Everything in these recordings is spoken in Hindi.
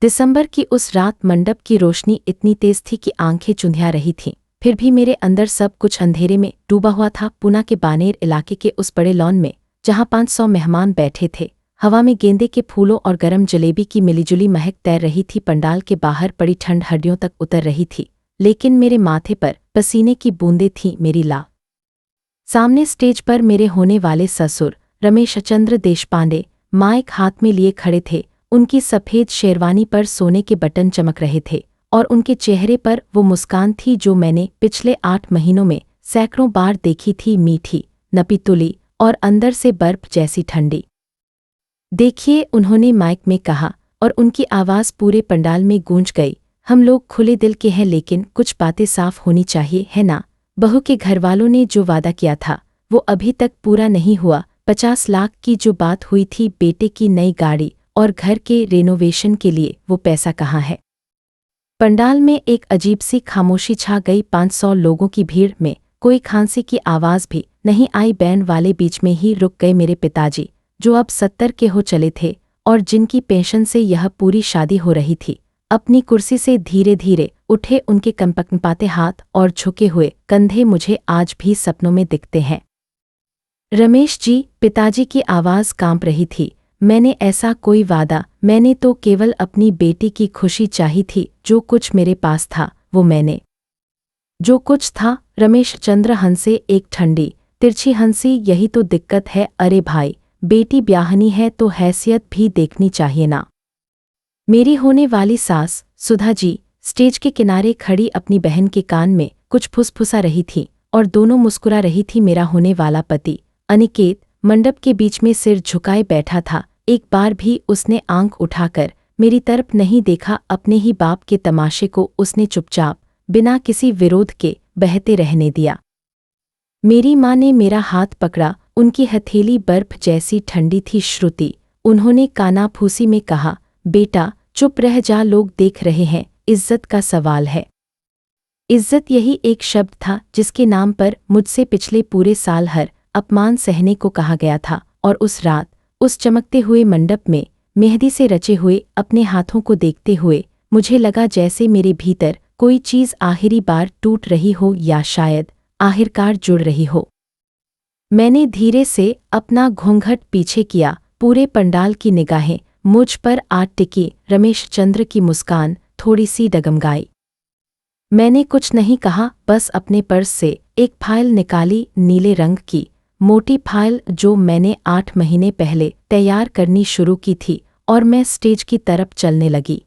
दिसंबर की उस रात मंडप की रोशनी इतनी तेज थी कि आंखें चुंधिया रही थीं। फिर भी मेरे अंदर सब कुछ अंधेरे में डूबा हुआ था। पूना के बानेर इलाके के उस बड़े लॉन में जहां 500 मेहमान बैठे थे, हवा में गेंदे के फूलों और गरम जलेबी की मिलीजुली महक तैर रही थी। पंडाल के बाहर पड़ी ठंड हड्डियों तक उतर रही थी, लेकिन मेरे माथे पर पसीने की बूंदें थीं मेरी ला। सामने स्टेज पर मेरे होने वाले ससुर रमेश चंद्र देशपांडे माइक हाथ में लिए खड़े थे। उनकी सफ़ेद शेरवानी पर सोने के बटन चमक रहे थे और उनके चेहरे पर वो मुस्कान थी जो मैंने पिछले 8 महीनों में सैकड़ों बार देखी थी, मीठी, नपीतुली और अंदर से बर्फ जैसी ठंडी। देखिए, उन्होंने माइक में कहा और उनकी आवाज़ पूरे पंडाल में गूंज गई। हम लोग खुले दिल के हैं, लेकिन कुछ बातें साफ होनी चाहिए, है ना? बहू के घरवालों ने जो वादा किया था वो अभी तक पूरा नहीं हुआ। 50 लाख की जो बात हुई थी, बेटे की नई गाड़ी और घर के रेनोवेशन के लिए, वो पैसा कहाँ है? पंडाल में एक अजीब सी खामोशी छा गई। 500 लोगों की भीड़ में कोई खांसी की आवाज़ भी नहीं आई। बैंड वाले बीच में ही रुक गए। मेरे पिताजी, जो अब 70 के हो चले थे और जिनकी पेंशन से यह पूरी शादी हो रही थी, अपनी कुर्सी से धीरे धीरे उठे। उनके कंपकंपाते हाथ और झुके हुए कंधे मुझे आज भी सपनों में दिखते हैं। रमेश जी, पिताजी की आवाज़ कांप रही थी। मैंने ऐसा कोई वादा, मैंने तो केवल अपनी बेटी की खुशी चाही थी। जो कुछ मेरे पास था वो मैंने। जो कुछ था, रमेश चंद्र हंसे एक ठंडी तिरछी हंसी। यही तो दिक्कत है। अरे भाई, बेटी ब्याहनी है तो हैसियत भी देखनी चाहिए ना। मेरी होने वाली सास सुधा जी स्टेज के किनारे खड़ी अपनी बहन के कान में कुछ फुसफुसा रही थी और दोनों मुस्कुरा रही थी। मेरा होने वाला पति अनिकेत मंडप के बीच में सिर झुकाए बैठा था। एक बार भी उसने आंख उठाकर मेरी तरफ नहीं देखा। अपने ही बाप के तमाशे को उसने चुपचाप बिना किसी विरोध के बहते रहने दिया। मेरी माँ ने मेरा हाथ पकड़ा। उनकी हथेली बर्फ जैसी ठंडी थी। श्रुति, उन्होंने कानाफूसी में कहा, बेटा चुप रह जा, लोग देख रहे हैं, इज्जत का सवाल है। इज्जत, यही एक शब्द था जिसके नाम पर मुझसे पिछले पूरे साल हर अपमान सहने को कहा गया था। और उस रात, उस चमकते हुए मंडप में मेहंदी से रचे हुए अपने हाथों को देखते हुए मुझे लगा जैसे मेरे भीतर कोई चीज़ आखिरी बार टूट रही हो, या शायद आखिरकार जुड़ रही हो। मैंने धीरे से अपना घूंघट पीछे किया। पूरे पंडाल की निगाहें मुझ पर आ टिकी। रमेश चंद्र की मुस्कान थोड़ी सी डगमगाई। मैंने कुछ नहीं कहा, बस अपने पर्स से एक फाइल निकाली, नीले रंग की मोटी फाइल जो मैंने 8 महीने पहले तैयार करनी शुरू की थी, और मैं स्टेज की तरफ चलने लगी।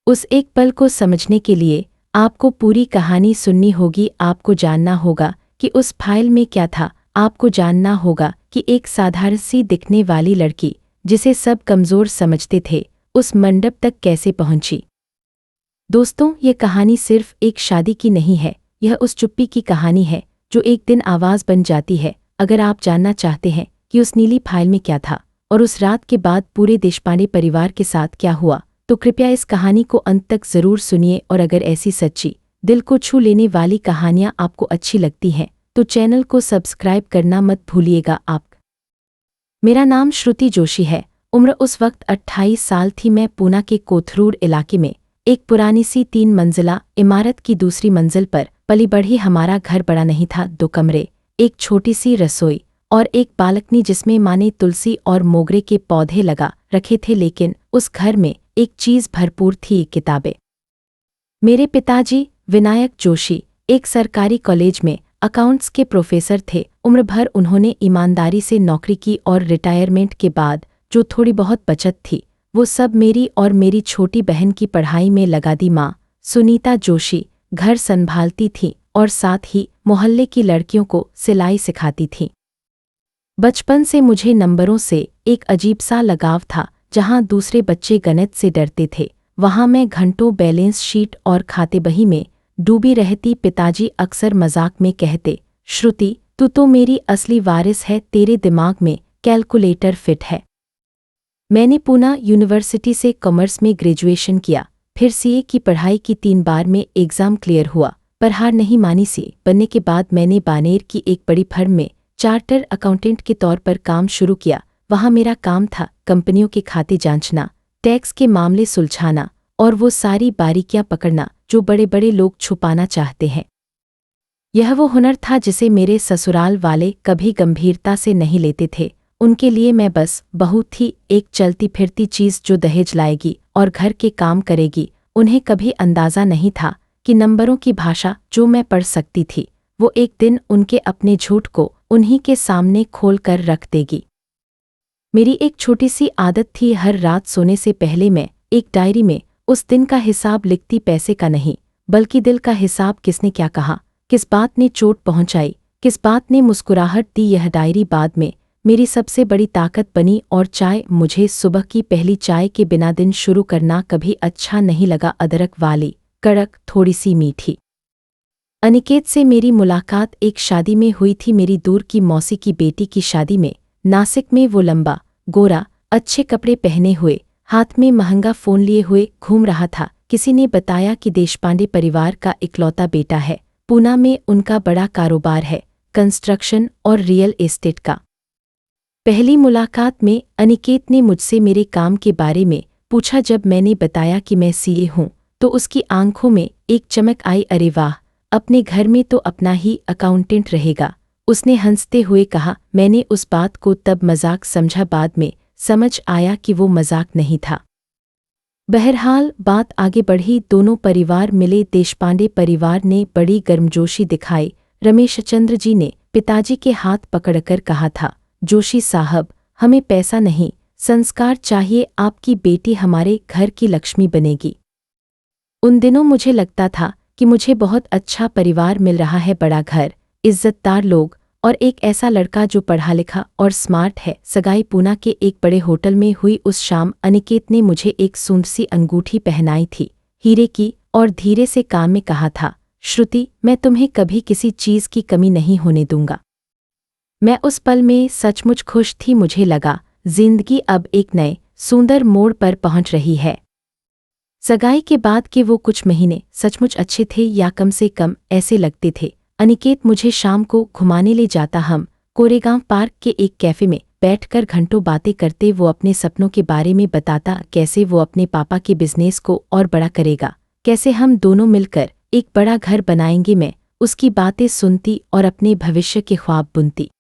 उस एक पल को समझने के लिए आपको पूरी कहानी सुननी होगी। आपको जानना होगा कि उस फाइल में क्या था। आपको जानना होगा कि एक साधारण सी दिखने वाली लड़की, जिसे सब कमज़ोर समझते थे, उस मंडप तक कैसे पहुंची। दोस्तों, ये कहानी सिर्फ एक शादी की नहीं है। यह उस चुप्पी की कहानी है जो एक दिन आवाज़ बन जाती है। अगर आप जानना चाहते हैं कि उस नीली फाइल में क्या था और उस रात के बाद पूरे देशपांडे परिवार के साथ क्या हुआ, तो कृपया इस कहानी को अंत तक ज़रूर सुनिए। और अगर ऐसी सच्ची, दिल को छू लेने वाली कहानियाँ आपको अच्छी लगती हैं तो चैनल को सब्सक्राइब करना मत भूलिएगा। मेरा नाम श्रुति जोशी है। उम्र उस वक्त 28 साल थी। मैं पूना के कोथरूड इलाके में एक पुरानी सी 3 मंजिला इमारत की दूसरी मंजिल पर पली बढ़ी। हमारा घर बड़ा नहीं था। 2 कमरे, एक छोटी सी रसोई और एक बालकनी जिसमें माँ ने तुलसी और मोगरे के पौधे लगा रखे थे। लेकिन उस घर में एक चीज़ भरपूर थी, किताबें। मेरे पिताजी विनायक जोशी एक सरकारी कॉलेज में अकाउंट्स के प्रोफेसर थे। उम्र भर उन्होंने ईमानदारी से नौकरी की और रिटायरमेंट के बाद जो थोड़ी बहुत बचत थी वो सब मेरी और मेरी छोटी बहन की पढ़ाई में लगा दी। माँ सुनीता जोशी घर संभालती थी और साथ ही मोहल्ले की लड़कियों को सिलाई सिखाती थी। बचपन से मुझे नंबरों से एक अजीब सा लगाव था। जहाँ दूसरे बच्चे गणित से डरते थे, वहाँ मैं घंटों बैलेंस शीट और खाते बही में डूबी रहती। पिताजी अक्सर मजाक में कहते, श्रुति तू तो मेरी असली वारिस है, तेरे दिमाग में कैलकुलेटर फिट है। मैंने पूना यूनिवर्सिटी से कॉमर्स में ग्रेजुएशन किया, फिर सीए की पढ़ाई की। 3 बार में एग्ज़ाम क्लियर हुआ, पर हार नहीं मानी। सीए बनने के बाद मैंने बानेर की एक बड़ी फर्म में चार्टर अकाउंटेंट के तौर पर काम शुरू किया। वहाँ मेरा काम था कंपनियों के खाते जांचना, टैक्स के मामले सुलझाना और वो सारी बारीकियां पकड़ना जो बड़े बड़े लोग छुपाना चाहते हैं। यह वो हुनर था जिसे मेरे ससुराल वाले कभी गंभीरता से नहीं लेते थे। उनके लिए मैं बस बहू थी, एक चलती फिरती चीज जो दहेज लाएगी और घर के काम करेगी। उन्हें कभी अंदाजा नहीं था कि नंबरों की भाषा जो मैं पढ़ सकती थी वो एक दिन उनके अपने झूठ को उन्हीं के सामने खोल कर रख देगी। मेरी एक छोटी सी आदत थी, हर रात सोने से पहले मैं एक डायरी में उस दिन का हिसाब लिखती, पैसे का नहीं बल्कि दिल का हिसाब। किसने क्या कहा, किस बात ने चोट पहुंचाई, किस बात ने मुस्कुराहट दी, यह डायरी बाद में मेरी सबसे बड़ी ताकत बनी। और चाय, मुझे सुबह की पहली चाय के बिना दिन शुरू करना कभी अच्छा नहीं लगा। अदरक वाली, कड़क, थोड़ी सी मीठी। अनिकेत से मेरी मुलाकात एक शादी में हुई थी, मेरी दूर की मौसी की बेटी की शादी में। नासिक में वो लंबा, गोरा, अच्छे कपड़े पहने हुए, हाथ में महंगा फ़ोन लिए हुए घूम रहा था। किसी ने बताया कि देशपांडे परिवार का इकलौता बेटा है। पूना में उनका बड़ा कारोबार है, कंस्ट्रक्शन और रियल एस्टेट का। पहली मुलाकात में अनिकेत ने मुझसे मेरे काम के बारे में पूछा। जब मैंने बताया कि मैं सीए हूँ तो उसकी आंखों में एक चमक आई। अरे वाह, अपने घर में तो अपना ही अकाउंटेंट रहेगा, उसने हंसते हुए कहा। मैंने उस बात को तब मजाक समझा, बाद में समझ आया कि वो मजाक नहीं था। बहरहाल बात आगे बढ़ी, दोनों परिवार मिले। देशपांडे परिवार ने बड़ी गर्मजोशी दिखाई। रमेशचंद्र जी ने पिताजी के हाथ पकड़कर कहा था, जोशी साहब, हमें पैसा नहीं, संस्कार चाहिए। आपकी बेटी हमारे घर की लक्ष्मी बनेगी। उन दिनों मुझे लगता था कि मुझे बहुत अच्छा परिवार मिल रहा है, बड़ा घर, इज्जतदार लोग और एक ऐसा लड़का जो पढ़ा लिखा और स्मार्ट है। सगाई पूना के एक बड़े होटल में हुई। उस शाम अनिकेत ने मुझे एक सुंदर सी अंगूठी पहनाई थी, हीरे की, और धीरे से कान में कहा था, श्रुति, मैं तुम्हें कभी किसी चीज की कमी नहीं होने दूंगा। मैं उस पल में सचमुच खुश थी। मुझे लगा जिंदगी अब एक नए सुंदर मोड़ पर पहुंच रही है। सगाई के बाद के वो कुछ महीने सचमुच अच्छे थे, या कम से कम ऐसे लगते थे। अनिकेत मुझे शाम को घुमाने ले जाता। हम कोरेगांव पार्क के एक कैफे में बैठकर घंटों बातें करते। वो अपने सपनों के बारे में बताता, कैसे वो अपने पापा के बिजनेस को और बड़ा करेगा, कैसे हम दोनों मिलकर एक बड़ा घर बनाएंगे। मैं उसकी बातें सुनती और अपने भविष्य के ख्वाब बुनती।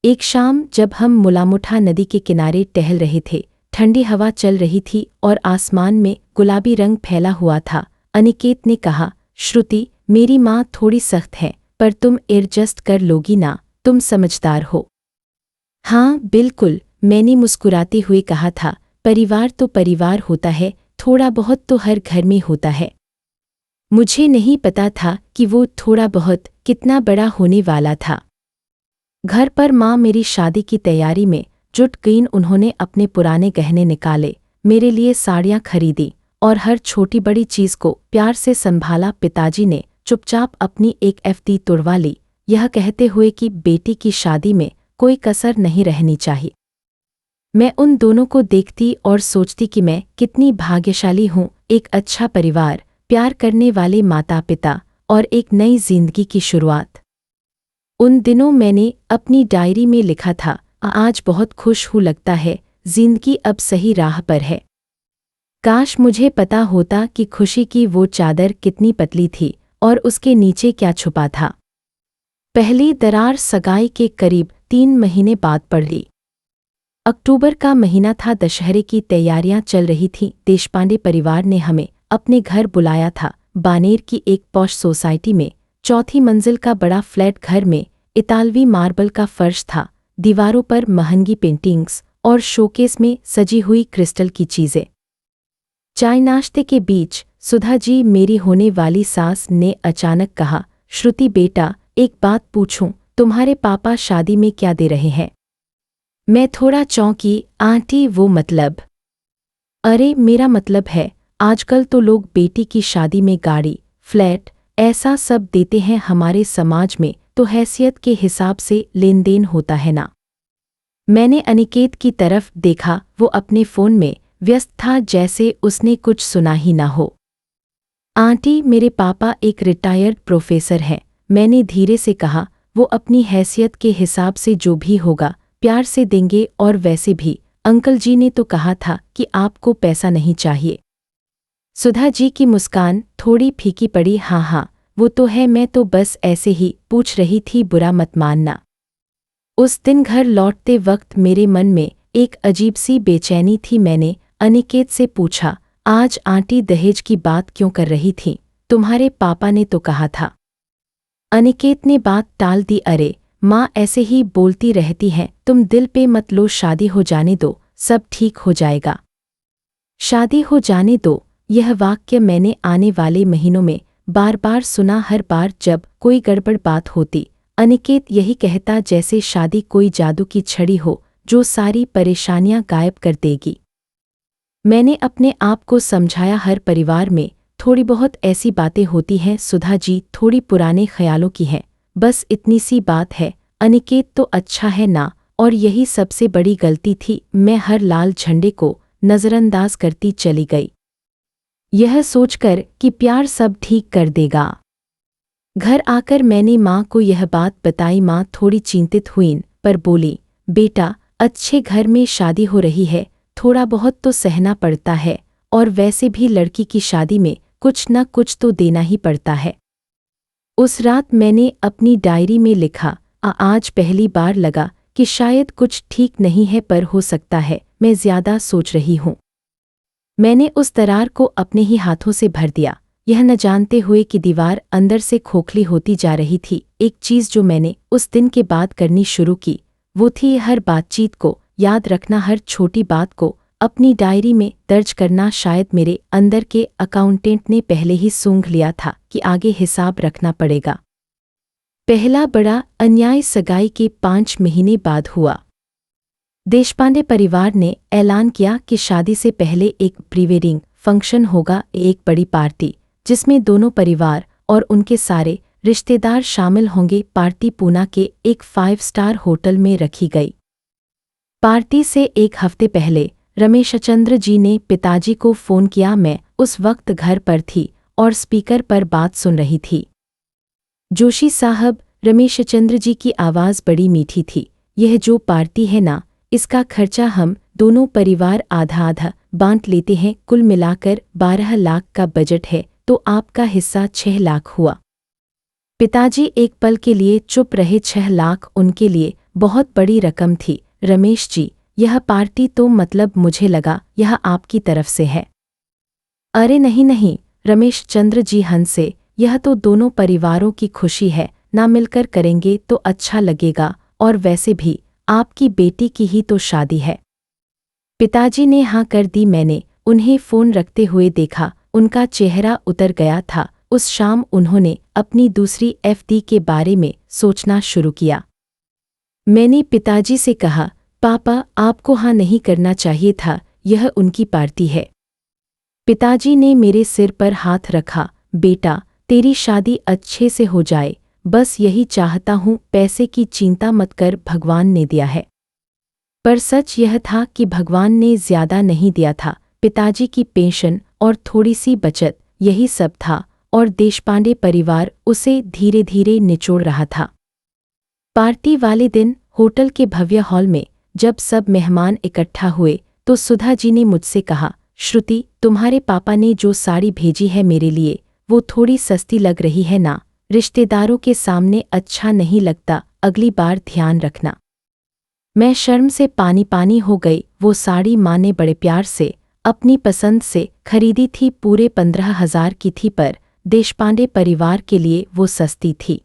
एक शाम जब हम मुलामुठा नदी के किनारे टहल रहे थे, ठंडी हवा चल रही थी और आसमान में गुलाबी रंग फैला हुआ था, अनिकेत ने कहा, श्रुति, मेरी माँ थोड़ी सख्त है, पर तुम एडजस्ट कर लोगी ना, तुम समझदार हो। हाँ बिल्कुल, मैंने मुस्कुराते हुए कहा था। परिवार तो परिवार होता है, थोड़ा बहुत तो हर घर में होता है। मुझे नहीं पता था कि वो थोड़ा बहुत कितना बड़ा होने वाला था। घर पर माँ मेरी शादी की तैयारी में जुट गईं। उन्होंने अपने पुराने गहने निकाले, मेरे लिए साड़ियाँ खरीदी और हर छोटी बड़ी चीज को प्यार से संभाला। पिताजी ने चुपचाप अपनी एक एफडी तुड़वा ली, यह कहते हुए कि बेटी की शादी में कोई कसर नहीं रहनी चाहिए। मैं उन दोनों को देखती और सोचती कि मैं कितनी भाग्यशाली हूँ, एक अच्छा परिवार, प्यार करने वाले माता पिता और एक नई जिंदगी की शुरुआत। उन दिनों मैंने अपनी डायरी में लिखा था, आज बहुत खुश हूँ, लगता है जिंदगी अब सही राह पर है। काश मुझे पता होता कि खुशी की वो चादर कितनी पतली थी और उसके नीचे क्या छुपा था। पहली दरार सगाई के करीब 3 महीने बाद पड़ी। अक्टूबर का महीना था, दशहरे की तैयारियां चल रही थीं। देशपांडे परिवार ने हमें अपने घर बुलाया था, बानेर की एक पॉश सोसाइटी में, 4थी मंजिल का बड़ा फ्लैट। घर में इतालवी मार्बल का फर्श था, दीवारों पर महंगी पेंटिंग्स और शोकेस में सजी हुई क्रिस्टल की चीजें। चाय नाश्ते के बीच सुधा जी, मेरी होने वाली सास, ने अचानक कहा, श्रुति बेटा, एक बात पूछूं, तुम्हारे पापा शादी में क्या दे रहे हैं? मैं थोड़ा चौंकी, आंटी वो मतलब? अरे मेरा मतलब है, आजकल तो लोग बेटी की शादी में गाड़ी, फ्लैट, ऐसा सब देते हैं। हमारे समाज में तो हैसियत के हिसाब से लेन देन होता है ना। मैंने अनिकेत की तरफ देखा, वो अपने फोन में व्यस्त था, जैसे उसने कुछ सुना ही ना हो। आंटी, मेरे पापा एक रिटायर्ड प्रोफेसर हैं, मैंने धीरे से कहा। वो अपनी हैसियत के हिसाब से जो भी होगा प्यार से देंगे, और वैसे भी अंकल जी ने तो कहा था कि आपको पैसा नहीं चाहिए। सुधा जी की मुस्कान थोड़ी फीकी पड़ी। हाँ हाँ, वो तो है, मैं तो बस ऐसे ही पूछ रही थी, बुरा मत मानना। उस दिन घर लौटते वक्त मेरे मन में एक अजीब सी बेचैनी थी। मैंने अनिकेत से पूछा, आज आंटी दहेज की बात क्यों कर रही थी? तुम्हारे पापा ने तो कहा था। अनिकेत ने बात टाल दी। अरे माँ ऐसे ही बोलती रहती हैं, तुम दिल पे मत लो, शादी हो जाने दो, सब ठीक हो जाएगा। शादी हो जाने दो, यह वाक्य मैंने आने वाले महीनों में बार बार सुना। हर बार जब कोई गड़बड़ बात होती, अनिकेत यही कहता, जैसे शादी कोई जादू की छड़ी हो जो सारी परेशानियां गायब कर देगी। मैंने अपने आप को समझाया, हर परिवार में थोड़ी बहुत ऐसी बातें होती हैं सुधा जी, थोड़ी पुराने ख्यालों की हैं, बस इतनी सी बात है। अनिकेत तो अच्छा है ना, और यही सबसे बड़ी गलती थी। मैं हर लाल झंडे को नज़रअंदाज करती चली गई, यह सोचकर कि प्यार सब ठीक कर देगा। घर आकर मैंने माँ को यह बात बताई। माँ थोड़ी चिंतित हुईं, पर बोली, बेटा अच्छे घर में शादी हो रही है, थोड़ा बहुत तो सहना पड़ता है, और वैसे भी लड़की की शादी में कुछ न कुछ तो देना ही पड़ता है। उस रात मैंने अपनी डायरी में लिखा, आज पहली बार लगा कि शायद कुछ ठीक नहीं है, पर हो सकता है मैं ज्यादा सोच रही हूँ। मैंने उस दरार को अपने ही हाथों से भर दिया, यह न जानते हुए कि दीवार अंदर से खोखली होती जा रही थी। एक चीज़ जो मैंने उस दिन के बाद करनी शुरू की, वो थी हर बातचीत को याद रखना, हर छोटी बात को अपनी डायरी में दर्ज करना। शायद मेरे अंदर के अकाउंटेंट ने पहले ही सूंघ लिया था कि आगे हिसाब रखना पड़ेगा। पहला बड़ा अन्याय सगाई के 5 महीने बाद हुआ। देशपांडे परिवार ने ऐलान किया कि शादी से पहले एक प्री वेडिंग फंक्शन होगा, एक बड़ी पार्टी जिसमें दोनों परिवार और उनके सारे रिश्तेदार शामिल होंगे। पार्टी पूना के एक 5 स्टार होटल में रखी गई। पार्टी से एक हफ्ते पहले रमेशचंद्र जी ने पिताजी को फ़ोन किया। मैं उस वक्त घर पर थी और स्पीकर पर बात सुन रही थी। जोशी साहब, रमेशचंद्र जी की आवाज़ बड़ी मीठी थी, यह जो पार्टी है ना, इसका खर्चा हम दोनों परिवार आधा आधा बांट लेते हैं, कुल मिलाकर 12 लाख का बजट है, तो आपका हिस्सा 6 लाख हुआ। पिताजी एक पल के लिए चुप रहे। 6 लाख उनके लिए बहुत बड़ी रकम थी। रमेश जी, यह पार्टी तो मतलब, मुझे लगा यह आपकी तरफ से है। अरे नहीं नहीं, रमेशचंद्र जी हंसे, यह तो दोनों परिवारों की खुशी है, ना मिलकर करेंगे तो अच्छा लगेगा, और वैसे भी आपकी बेटी की ही तो शादी है। पिताजी ने हाँ कर दी। मैंने उन्हें फ़ोन रखते हुए देखा, उनका चेहरा उतर गया था। उस शाम उन्होंने अपनी दूसरी एफडी के बारे में सोचना शुरू किया। मैंने पिताजी से कहा, पापा आपको हाँ नहीं करना चाहिए था, यह उनकी पार्टी है। पिताजी ने मेरे सिर पर हाथ रखा, बेटा तेरी शादी अच्छे से हो जाए, बस यही चाहता हूँ, पैसे की चिंता मत कर, भगवान ने दिया है। पर सच यह था कि भगवान ने ज्यादा नहीं दिया था। पिताजी की पेंशन और थोड़ी सी बचत, यही सब था, और देशपांडे परिवार उसे धीरे धीरे निचोड़ रहा था। पार्टी वाले दिन होटल के भव्य हॉल में जब सब मेहमान इकट्ठा हुए तो सुधा जी ने मुझसे कहा, श्रुति तुम्हारे पापा ने जो साड़ी भेजी है मेरे लिए, वो थोड़ी सस्ती लग रही है ना, रिश्तेदारों के सामने अच्छा नहीं लगता, अगली बार ध्यान रखना। मैं शर्म से पानी पानी हो गई। वो साड़ी माँ ने बड़े प्यार से अपनी पसंद से खरीदी थी, पूरे 15,000 की थी, पर देशपांडे परिवार के लिए वो सस्ती थी।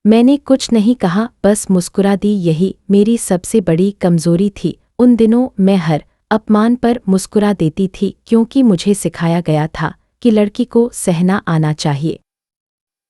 मैंने कुछ नहीं कहा, बस मुस्कुरा दी। यही मेरी सबसे बड़ी कमजोरी थी। उन दिनों मैं हर अपमान पर मुस्कुरा देती थी, क्योंकि मुझे सिखाया गया था कि लड़की को सहना आना चाहिए।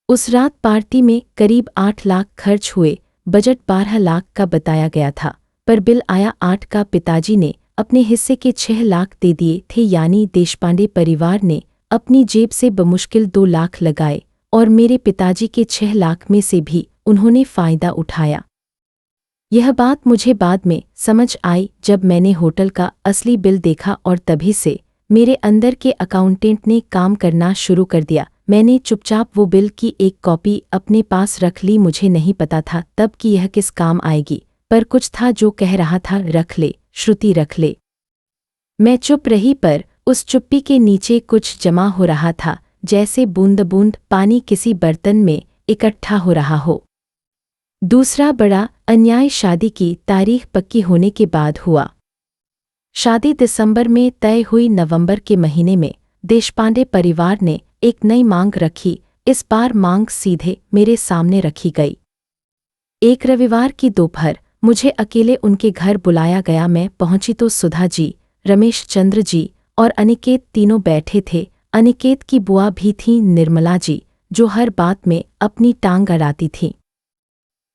उस रात पार्टी में करीब 8 लाख खर्च हुए। बजट 12 लाख का बताया गया था, पर बिल आया 8 का। पिताजी ने अपने हिस्से के 6 लाख दे दिए थे, यानी देशपांडे परिवार ने अपनी जेब से बमुश्किल 2 लाख लगाए, और मेरे पिताजी के 6 लाख में से भी उन्होंने फ़ायदा उठाया। यह बात मुझे बाद में समझ आई जब मैंने होटल का असली बिल देखा, और तभी से मेरे अंदर के अकाउंटेंट ने काम करना शुरू कर दिया। मैंने चुपचाप वो बिल की एक कॉपी अपने पास रख ली। मुझे नहीं पता था तब कि यह किस काम आएगी, पर कुछ था जो कह रहा था, रख ले, श्रुति रख ले। मैं चुप रही, पर उस चुप्पी के नीचे कुछ जमा हो रहा था, जैसे बूंद बूंद पानी किसी बर्तन में इकट्ठा हो रहा हो। दूसरा बड़ा अन्याय शादी की तारीख पक्की होने के बाद हुआ। शादी दिसंबर में तय हुई। नवंबर के महीने में देशपांडे परिवार ने एक नई मांग रखी। इस बार मांग सीधे मेरे सामने रखी गई। एक रविवार की दोपहर मुझे अकेले उनके घर बुलाया गया। मैं पहुंची तो सुधा जी, रमेश चंद्र जी और अनिकेत तीनों बैठे थे। अनिकेत की बुआ भी थी, निर्मला जी, जो हर बात में अपनी टांग अड़ाती थी।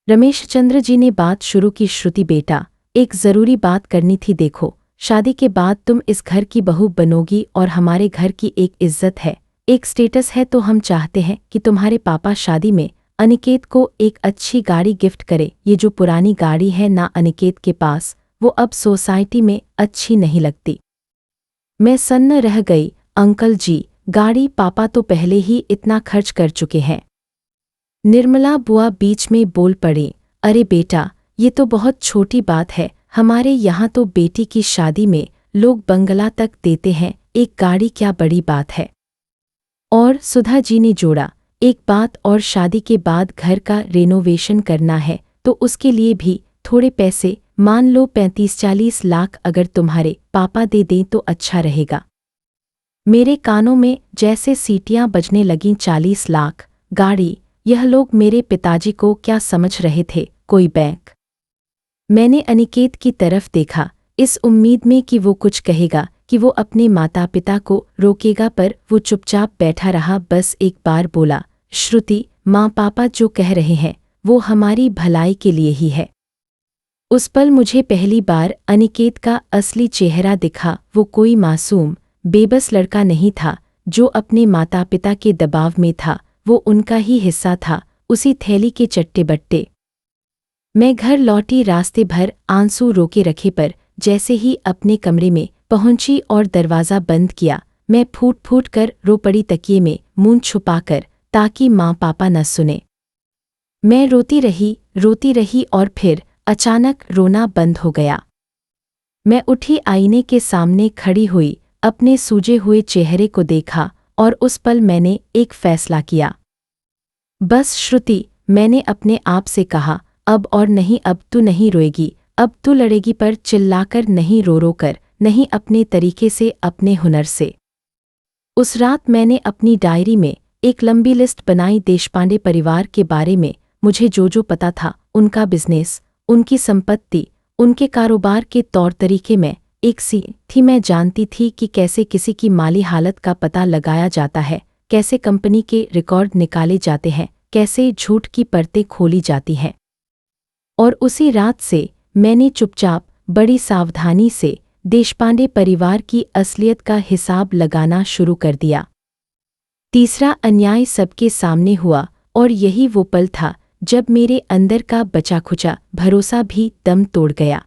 रमेश चंद्र जी ने बात शुरू की। श्रुति बेटा, एक जरूरी बात करनी थी। देखो, शादी के बाद तुम इस घर की बहू बनोगी और हमारे घर की एक इज्जत है, एक स्टेटस है, तो हम चाहते हैं कि तुम्हारे पापा शादी में अनिकेत को एक अच्छी गाड़ी गिफ्ट करे। ये जो पुरानी गाड़ी है ना अनिकेत के पास, वो अब सोसाइटी में अच्छी नहीं लगती। मैं सन्न रह गई। अंकल जी, गाड़ी पापा तो पहले ही इतना खर्च कर चुके हैं। निर्मला बुआ बीच में बोल पड़ी, अरे बेटा, ये तो बहुत छोटी बात है। हमारे यहाँ तो बेटी की शादी में लोग बंगला तक देते हैं, एक गाड़ी क्या बड़ी बात है। और सुधा जी ने जोड़ा, एक बात और, शादी के बाद घर का रेनोवेशन करना है तो उसके लिए भी थोड़े पैसे, मान लो 35-40 लाख अगर तुम्हारे पापा दे दें तो अच्छा रहेगा। मेरे कानों में जैसे सीटियां बजने लगीं। 40 लाख, गाड़ी, यह लोग मेरे पिताजी को क्या समझ रहे थे, कोई बैंक? मैंने अनिकेत की तरफ देखा, इस उम्मीद में कि वो कुछ कहेगा, कि वो अपने माता पिता को रोकेगा, पर वो चुपचाप बैठा रहा। बस एक बार बोला, श्रुति, माँ पापा जो कह रहे हैं वो हमारी भलाई के लिए ही है। उस पल मुझे पहली बार अनिकेत का असली चेहरा दिखा। वो कोई मासूम बेबस लड़का नहीं था जो अपने माता पिता के दबाव में था, वो उनका ही हिस्सा था, उसी थैली के चट्टे बट्टे। मैं घर लौटी, रास्ते भर आंसू रोके रखे, पर जैसे ही अपने कमरे में पहुंची और दरवाज़ा बंद किया, मैं फूट फूट कर रो पड़ी, तकिए में मुंह छुपाकर, ताकि माँ पापा न सुने। मैं रोती रही और फिर अचानक रोना बंद हो गया। मैं उठी, आईने के सामने खड़ी हुई, अपने सूजे हुए चेहरे को देखा और उस पल मैंने एक फैसला किया। बस श्रुति, मैंने अपने आप से कहा, अब और नहीं, अब तू नहीं रोएगी, अब तू लड़ेगी, पर चिल्लाकर नहीं, रो रो कर नहीं, अपने तरीके से, अपने हुनर से। उस रात मैंने अपनी डायरी में एक लंबी लिस्ट बनाई देशपांडे परिवार के बारे में। मुझे जो जो पता था, उनका बिजनेस, उनकी संपत्ति, उनके कारोबार के तौर तरीके में एक सी थी। मैं जानती थी कि कैसे किसी की माली हालत का पता लगाया जाता है, कैसे कंपनी के रिकॉर्ड निकाले जाते हैं, कैसे झूठ की परतें खोली जाती हैं। और उसी रात से मैंने चुपचाप, बड़ी सावधानी से देशपांडे परिवार की असलियत का हिसाब लगाना शुरू कर दिया। तीसरा अन्याय सबके सामने हुआ, और यही वो पल था जब मेरे अंदर का बचा खुचा भरोसा भी दम तोड़ गया।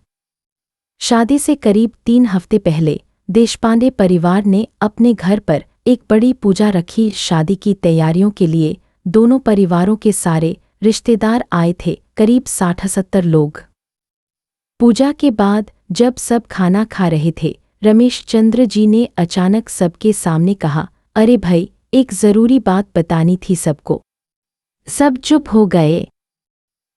शादी से करीब 3 हफ्ते पहले देशपांडे परिवार ने अपने घर पर एक बड़ी पूजा रखी। शादी की तैयारियों के लिए दोनों परिवारों के सारे रिश्तेदार आए थे, करीब 60-70 लोग। पूजा के बाद जब सब खाना खा रहे थे, रमेश चंद्र जी ने अचानक सबके सामने कहा, अरे भाई, एक जरूरी बात बतानी थी सबको। सब चुप हो गए।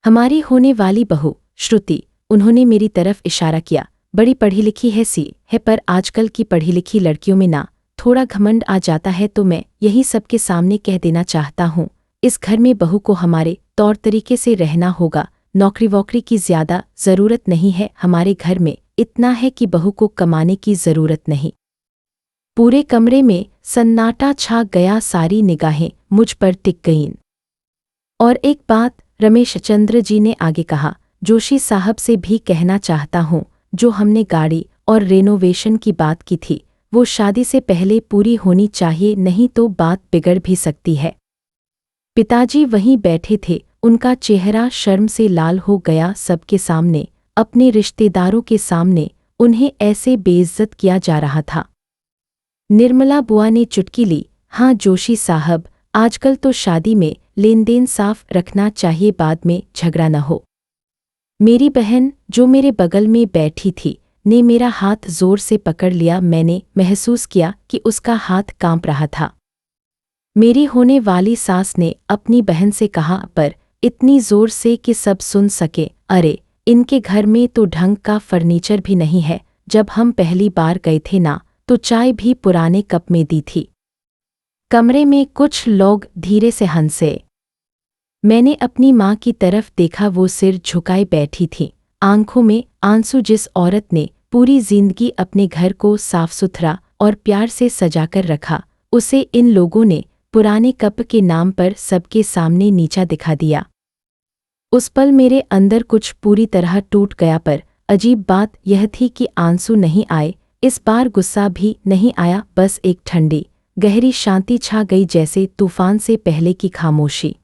हमारी होने वाली बहू श्रुति, उन्होंने मेरी तरफ इशारा किया, बड़ी पढ़ी लिखी है, पर आजकल की पढ़ी लिखी लड़कियों में ना थोड़ा घमंड आ जाता है, तो मैं यही सबके सामने कह देना चाहता हूँ, इस घर में बहू को हमारे तौर तरीके से रहना होगा, नौकरी वोकरी की ज्यादा जरूरत नहीं है। हमारे घर में इतना है कि बहू को कमाने की जरूरत नहीं। पूरे कमरे में सन्नाटा छा गया, सारी निगाहें मुझ पर टिक गईं। और एक बात रमेश चंद्र जी ने आगे कहा, जोशी साहब से भी कहना चाहता हूँ, जो हमने गाड़ी और रेनोवेशन की बात की थी, वो शादी से पहले पूरी होनी चाहिए, नहीं तो बात बिगड़ भी सकती है। पिताजी वहीं बैठे थे, उनका चेहरा शर्म से लाल हो गया। सबके सामने, अपने रिश्तेदारों के सामने उन्हें ऐसे बेइज्जत किया जा रहा था। निर्मला बुआ ने चुटकी ली, हाँ जोशी साहब, आजकल तो शादी में लेन देन साफ रखना चाहिए, बाद में झगड़ा न हो। मेरी बहन जो मेरे बगल में बैठी थी ने मेरा हाथ जोर से पकड़ लिया। मैंने महसूस किया कि उसका हाथ कांप रहा था। मेरी होने वाली सास ने अपनी बहन से कहा, पर इतनी जोर से कि सब सुन सके, अरे इनके घर में तो ढंग का फर्नीचर भी नहीं है। जब हम पहली बार गए थे ना, तो चाय भी पुराने कप में दी थी। कमरे में कुछ लोग धीरे से हंसे। मैंने अपनी माँ की तरफ देखा। वो सिर झुकाए बैठी थी, आंखों में आंसू। जिस औरत ने पूरी जिंदगी अपने घर को साफ सुथरा और प्यार से सजाकर रखा, उसे इन लोगों ने पुराने कप के नाम पर सबके सामने नीचा दिखा दिया। उस पल मेरे अंदर कुछ पूरी तरह टूट गया। पर अजीब बात यह थी कि आंसू नहीं आए। इस बार गुस्सा भी नहीं आया, बस एक ठंडी गहरी शांति छा गई, जैसे तूफान से पहले की खामोशी।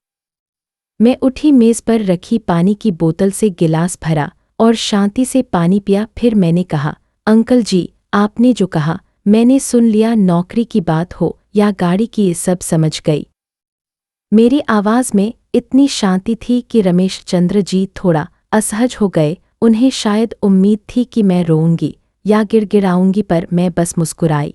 मैं उठी, मेज पर रखी पानी की बोतल से गिलास भरा और शांति से पानी पिया। फिर मैंने कहा, अंकल जी, आपने जो कहा मैंने सुन लिया। नौकरी की बात हो या गाड़ी की, ये सब समझ गई। मेरी आवाज़ में इतनी शांति थी कि रमेश चंद्र जी थोड़ा असहज हो गए। उन्हें शायद उम्मीद थी कि मैं रोऊंगी या गिड़गिड़ाऊंगी, पर मैं बस मुस्कुराई।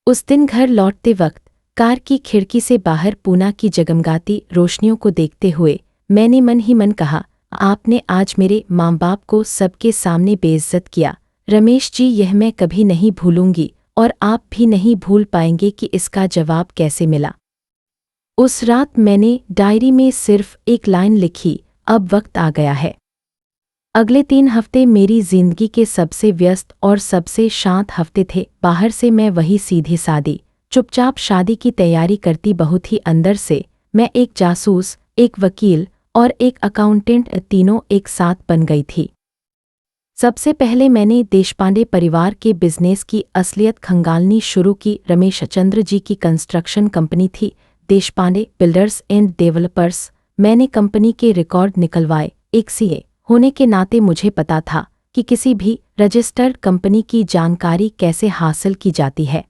उस दिन घर लौटते वक्त कार की खिड़की से बाहर पूना की जगमगाती रोशनियों को देखते हुए मैंने मन ही मन कहा, आपने आज मेरे माँ बाप को सबके सामने बेइज्जत किया रमेश जी। यह मैं कभी नहीं भूलूंगी और आप भी नहीं भूल पाएंगे कि इसका जवाब कैसे मिला। उस रात मैंने डायरी में सिर्फ एक लाइन लिखी, अब वक्त आ गया है। अगले 3 हफ्ते मेरी जिंदगी के सबसे व्यस्त और सबसे शांत हफ्ते थे। बाहर से मैं वही सीधी सादी चुपचाप शादी की तैयारी करती बहू थी। अंदर से मैं एक जासूस, एक वकील और एक अकाउंटेंट, तीनों एक साथ बन गई थी। सबसे पहले मैंने देशपांडे परिवार के बिजनेस की असलियत खंगालनी शुरू की। रमेश चंद्र जी की कंस्ट्रक्शन कंपनी थी, देशपांडे बिल्डर्स एंड डेवलपर्स। मैंने कंपनी के रिकॉर्ड निकलवाए। एक सीए होने के नाते मुझे पता था कि किसी भी रजिस्टर्ड कंपनी की जानकारी कैसे हासिल की जाती है।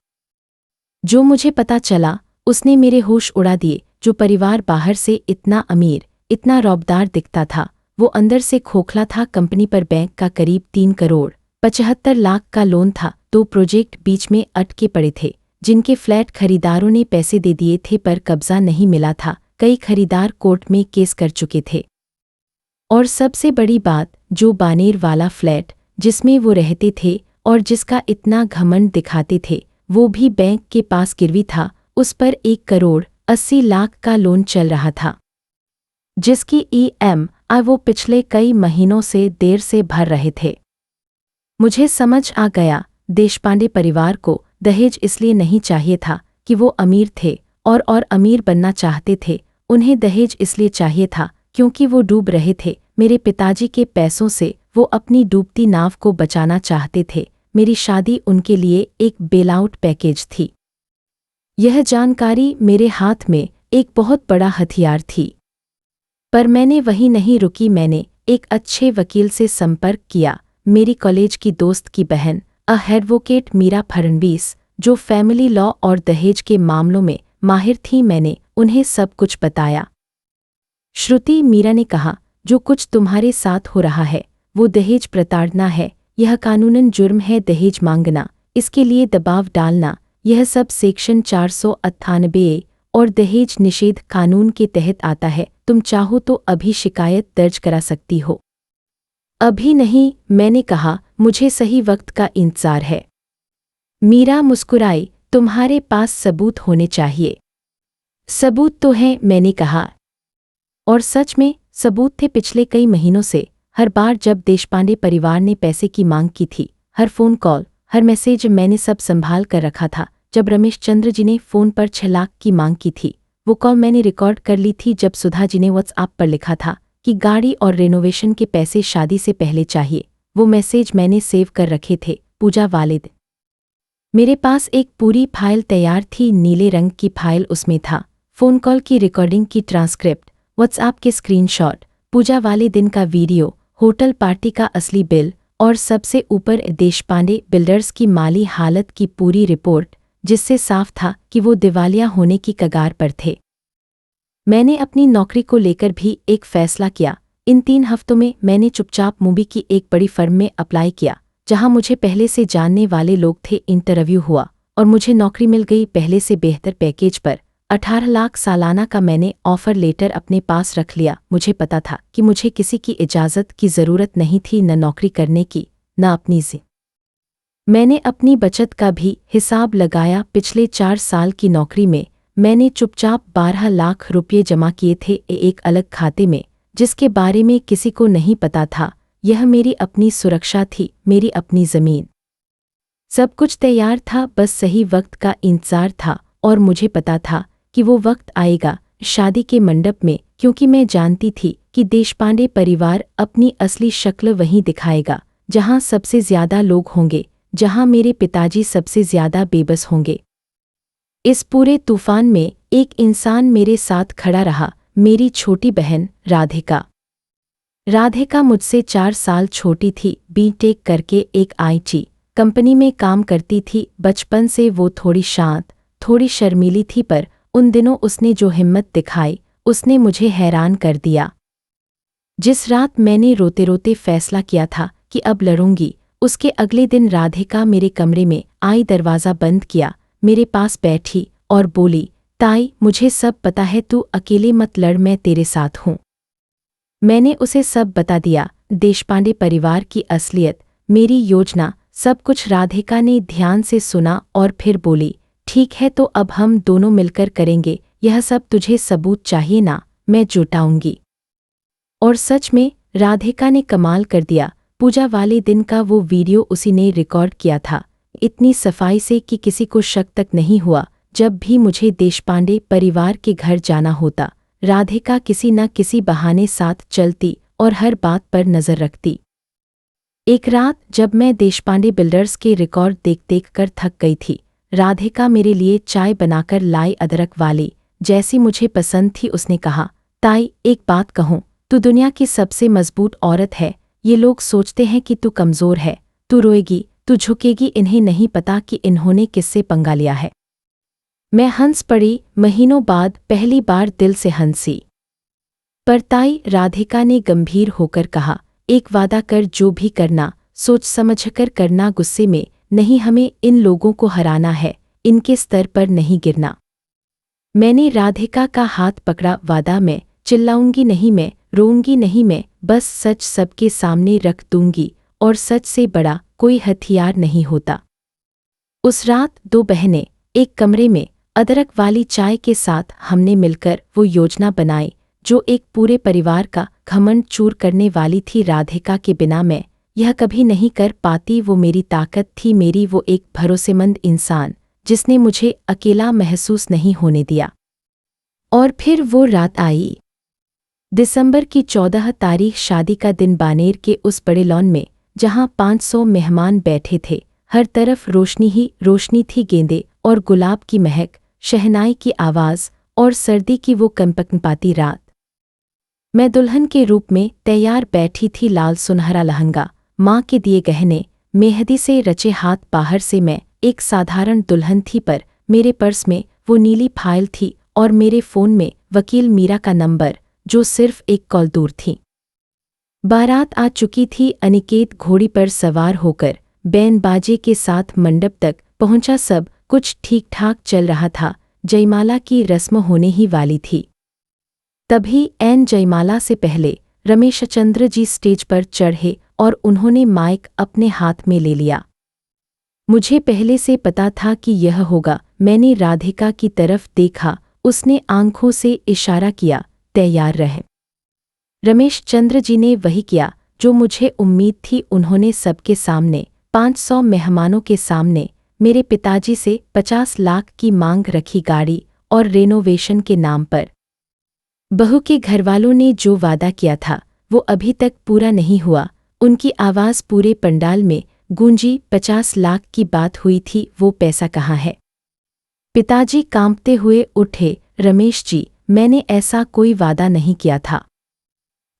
जो मुझे पता चला उसने मेरे होश उड़ा दिए। जो परिवार बाहर से इतना अमीर, इतना रौबदार दिखता था, वो अंदर से खोखला था। कंपनी पर बैंक का करीब 3 करोड़ 75 लाख का लोन था। 2 प्रोजेक्ट बीच में अटके पड़े थे, जिनके फ्लैट खरीदारों ने पैसे दे दिए थे पर कब्जा नहीं मिला था। कई खरीदार कोर्ट में केस कर चुके थे। और सबसे बड़ी बात, जो बानेर वाला फ्लैट जिसमें वो रहते थे और जिसका इतना घमंड दिखाते थे, वो भी बैंक के पास गिरवी था। उस पर 1 करोड़ 80 लाख का लोन चल रहा था, जिसकी EMI वो पिछले कई महीनों से देर से भर रहे थे। मुझे समझ आ गया, देशपांडे परिवार को दहेज इसलिए नहीं चाहिए था कि वो अमीर थे और अमीर बनना चाहते थे। उन्हें दहेज इसलिए चाहिए था क्योंकि वो डूब रहे थे। मेरे पिताजी के पैसों से वो अपनी डूबती नाव को बचाना चाहते थे। मेरी शादी उनके लिए एक बेलआउट पैकेज थी। यह जानकारी मेरे हाथ में एक बहुत बड़ा हथियार थी। पर मैंने वहीं नहीं रुकी। मैंने एक अच्छे वकील से संपर्क किया, मेरी कॉलेज की दोस्त की बहन, एडवोकेट मीरा फडणवीस, जो फैमिली लॉ और दहेज के मामलों में माहिर थी। मैंने उन्हें सब कुछ बताया। श्रुति, मीरा ने कहा, जो कुछ तुम्हारे साथ हो रहा है वो दहेज प्रताड़ना है। यह कानूनन जुर्म है, दहेज मांगना, इसके लिए दबाव डालना। यह सब सेक्शन 498 और दहेज निषेध कानून के तहत आता है। तुम चाहो तो अभी शिकायत दर्ज करा सकती हो। अभी नहीं, मैंने कहा, मुझे सही वक्त का इंतजार है। मीरा मुस्कुराई, तुम्हारे पास सबूत होने चाहिए। सबूत तो हैं, मैंने कहा। और सच में सबूत थे। पिछले कई महीनों से हर बार जब देशपांडे परिवार ने पैसे की मांग की थी, हर फोन कॉल, हर मैसेज मैंने सब संभाल कर रखा था। जब रमेश चंद्र जी ने फ़ोन पर 6 लाख की मांग की थी, वो कॉल मैंने रिकॉर्ड कर ली थी। जब सुधा जी ने व्हाट्सएप पर लिखा था कि गाड़ी और रेनोवेशन के पैसे शादी से पहले चाहिए, वो मैसेज मैंने सेव कर रखे थे। पूजा वालिद, मेरे पास एक पूरी फाइल तैयार थी, नीले रंग की फाइल। उसमें था फ़ोन कॉल की रिकॉर्डिंग की ट्रांसक्रिप्ट, व्हाट्सएप के स्क्रीनशॉट, पूजा वाले दिन का वीडियो, होटल पार्टी का असली बिल और सबसे ऊपर देशपांडे बिल्डर्स की माली हालत की पूरी रिपोर्ट, जिससे साफ था कि वो दिवालिया होने की कगार पर थे। मैंने अपनी नौकरी को लेकर भी एक फैसला किया। इन 3 हफ्तों में मैंने चुपचाप मुंबई की एक बड़ी फर्म में अप्लाई किया, जहां मुझे पहले से जानने वाले लोग थे। इंटरव्यू हुआ और मुझे नौकरी मिल गई, पहले से बेहतर पैकेज पर। 18 लाख सालाना का मैंने ऑफर लेटर अपने पास रख लिया। मुझे पता था कि मुझे किसी की इजाज़त की ज़रूरत नहीं थी, न नौकरी करने की, न अपनी ज़िंदगी। मैंने अपनी बचत का भी हिसाब लगाया। पिछले 4 साल की नौकरी में मैंने चुपचाप 12 लाख रुपये जमा किए थे एक अलग खाते में, जिसके बारे में किसी को नहीं पता था। यह मेरी अपनी सुरक्षा थी, मेरी अपनी ज़मीन। सब कुछ तैयार था, बस सही वक्त का इंतज़ार था। और मुझे पता था कि वो वक्त आएगा शादी के मंडप में, क्योंकि मैं जानती थी कि देशपांडे परिवार अपनी असली शक्ल वहीं दिखाएगा जहां सबसे ज़्यादा लोग होंगे, जहां मेरे पिताजी सबसे ज़्यादा बेबस होंगे। इस पूरे तूफान में एक इंसान मेरे साथ खड़ा रहा, मेरी छोटी बहन राधिका। राधिका मुझसे 4 साल छोटी थी, बीटेक करके एक आईटी कंपनी में काम करती थी। बचपन से वो थोड़ी शांत, थोड़ी शर्मीली थी, पर उन दिनों उसने जो हिम्मत दिखाई, उसने मुझे हैरान कर दिया। जिस रात मैंने रोते रोते फैसला किया था कि अब लड़ूंगी, उसके अगले दिन राधिका मेरे कमरे में आई, दरवाज़ा बंद किया, मेरे पास बैठी और बोली, ताई मुझे सब पता है, तू अकेले मत लड़, मैं तेरे साथ हूँ। मैंने उसे सब बता दिया, देशपांडे परिवार की असलियत, मेरी योजना, सब कुछ। राधिका ने ध्यान से सुना और फिर बोली, ठीक है, तो अब हम दोनों मिलकर करेंगे यह सब। तुझे सबूत चाहिए ना, मैं जुटाऊंगी। और सच में राधिका ने कमाल कर दिया। पूजा वाले दिन का वो वीडियो उसी ने रिकॉर्ड किया था, इतनी सफाई से कि किसी को शक तक नहीं हुआ। जब भी मुझे देशपांडे परिवार के घर जाना होता, राधिका किसी न किसी बहाने साथ चलती और हर बात पर नज़र रखती। एक रात जब मैं देशपांडे बिल्डर्स के रिकॉर्ड देख देख कर थक गई थी, राधिका मेरे लिए चाय बनाकर लाई, अदरक वाली, जैसी मुझे पसंद थी। उसने कहा, ताई एक बात कहूँ, तू दुनिया की सबसे मजबूत औरत है। ये लोग सोचते हैं कि तू कमज़ोर है, तू रोएगी, तू झुकेगी, इन्हें नहीं पता कि इन्होंने किससे पंगा लिया है। मैं हंस पड़ी, महीनों बाद पहली बार दिल से हंसी। पर ताई, राधिका ने गंभीर होकर कहा, एक वादा कर, जो भी करना सोच समझकर करना, गुस्से में नहीं। हमें इन लोगों को हराना है, इनके स्तर पर नहीं गिरना। मैंने राधिका का हाथ पकड़ा, वादा, मैं चिल्लाऊंगी नहीं, मैं रोऊंगी नहीं, मैं बस सच सबके सामने रख दूंगी, और सच से बड़ा कोई हथियार नहीं होता। उस रात 2 बहनें एक कमरे में अदरक वाली चाय के साथ हमने मिलकर वो योजना बनाई जो एक पूरे परिवार का घमंड चूर करने वाली थी। राधिका के बिना मैं यह कभी नहीं कर पाती। वो मेरी ताकत थी, मेरी वो एक भरोसेमंद इंसान जिसने मुझे अकेला महसूस नहीं होने दिया। और फिर वो रात आई, दिसंबर की 14 तारीख, शादी का दिन। बानेर के उस बड़े लॉन में जहां 500 मेहमान बैठे थे, हर तरफ रोशनी ही रोशनी थी। गेंदे और गुलाब की महक, शहनाई की आवाज़ और सर्दी की वो कंपकंपाती रात। मैं दुल्हन के रूप में तैयार बैठी थी, लाल सुनहरा लहंगा, माँ के दिए गहने, मेहंदी से रचे हाथ। बाहर से मैं एक साधारण दुल्हन थी, पर मेरे पर्स में वो नीली फाइल थी और मेरे फ़ोन में वकील मीरा का नंबर, जो सिर्फ एक कॉल दूर थी। बारात आ चुकी थी। अनिकेत घोड़ी पर सवार होकर बैन बाजे के साथ मंडप तक पहुंचा। सब कुछ ठीक ठाक चल रहा था, जयमाला की रस्म होने ही वाली थी। तभी ऐन जयमाला से पहले रमेशचंद्र जी स्टेज पर चढ़े और उन्होंने माइक अपने हाथ में ले लिया। मुझे पहले से पता था कि यह होगा। मैंने राधिका की तरफ देखा, उसने आंखों से इशारा किया, तैयार रहे। रमेशचंद्र जी ने वही किया जो मुझे उम्मीद थी। उन्होंने सबके सामने, 500 मेहमानों के सामने, मेरे पिताजी से 50 लाख की मांग रखी, गाड़ी और रेनोवेशन के नाम पर। बहू के घरवालों ने जो वादा किया था वो अभी तक पूरा नहीं हुआ। उनकी आवाज़ पूरे पंडाल में गूंजी, 50 लाख की बात हुई थी, वो पैसा कहाँ है? पिताजी कांपते हुए उठे, रमेश जी, मैंने ऐसा कोई वादा नहीं किया था।